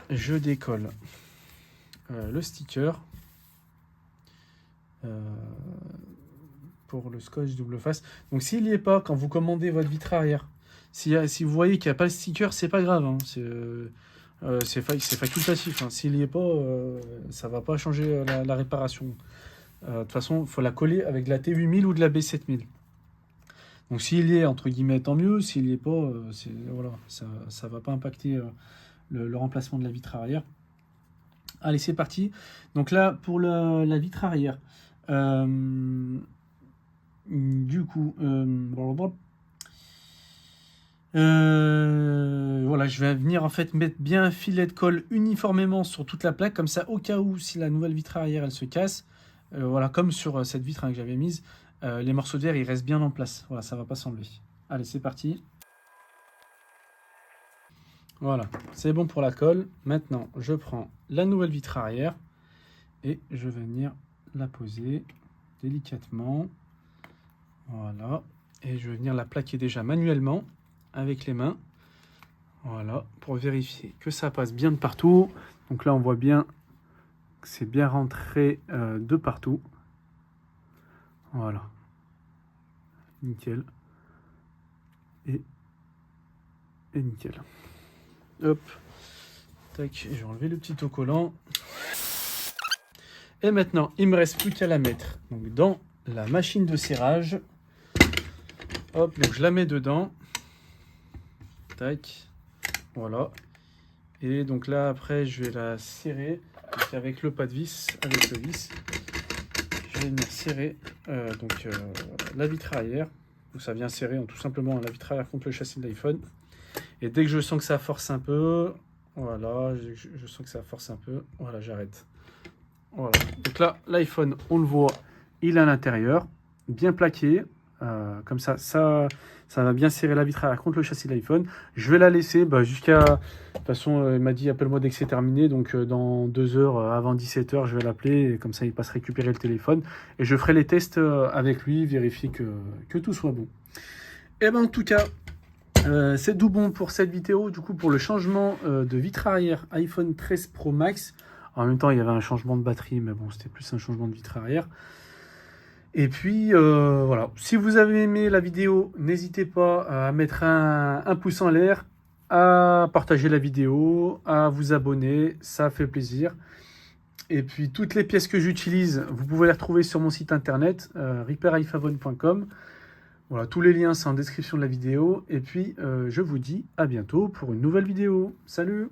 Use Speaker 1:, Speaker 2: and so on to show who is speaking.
Speaker 1: je décolle le sticker pour le scotch double face. Donc s'il n'y est pas, quand vous commandez votre vitre arrière, si vous voyez qu'il n'y a pas le sticker, c'est pas grave, hein, c'est facultatif, hein. S'il n'y est pas, ça va pas changer la réparation. De toute façon, il faut la coller avec de la T8000 ou de la B7000. Donc s'il y est, entre guillemets, tant mieux. S'il n'y est pas, voilà, ça va pas impacter le remplacement de la vitre arrière. Allez, c'est parti. Donc là, pour la vitre arrière, du coup, voilà, je vais venir en fait mettre bien un filet de colle uniformément sur toute la plaque, comme ça, au cas où, si la nouvelle vitre arrière, elle se casse, voilà, comme sur cette vitre que j'avais mise, les morceaux d'air, ils restent bien en place. Voilà, ça va pas s'enlever. Allez, c'est parti. Voilà, c'est bon pour la colle. Maintenant, je prends la nouvelle vitre arrière et je vais venir la poser délicatement. Voilà, et je vais venir la plaquer déjà manuellement avec les mains. Voilà, pour vérifier que ça passe bien de partout. Donc là, on voit bien que c'est bien rentré de partout. Voilà, nickel. Et nickel. Hop, tac, je vais enlever le petit autocollant. Et maintenant, il me reste plus qu'à la mettre donc, dans la machine de serrage. Hop, donc je la mets dedans. Tac, voilà. Et donc là, après, je vais la serrer. Donc avec le pas de vis, avec le vis, je vais venir serrer la vitre arrière. Donc ça vient serrer tout simplement la vitre arrière contre le châssis de l'iPhone. Et dès que je sens que ça force un peu, voilà, je sens que ça force un peu, voilà, j'arrête. Voilà. Donc là, l'iPhone, on le voit, il est à l'intérieur, bien plaqué. Comme ça va bien serrer la vitre arrière contre le châssis de l'iPhone. Je vais la laisser jusqu'à... De toute façon, il m'a dit appelle-moi dès que c'est terminé. Donc dans 2 heures, avant 17 heures, je vais l'appeler. Et comme ça, il passe récupérer le téléphone. Et je ferai les tests avec lui, vérifier que tout soit bon. Et ben en tout cas, c'est tout bon pour cette vidéo. Du coup, pour le changement de vitre arrière iPhone 13 Pro Max. En même temps, il y avait un changement de batterie, mais bon, c'était plus un changement de vitre arrière. Et puis, voilà. Si vous avez aimé la vidéo, n'hésitez pas à mettre un pouce en l'air, à partager la vidéo, à vous abonner. Ça fait plaisir. Et puis, toutes les pièces que j'utilise, vous pouvez les retrouver sur mon site internet, repairiphone.com. Voilà, tous les liens sont en description de la vidéo. Et puis, je vous dis à bientôt pour une nouvelle vidéo. Salut!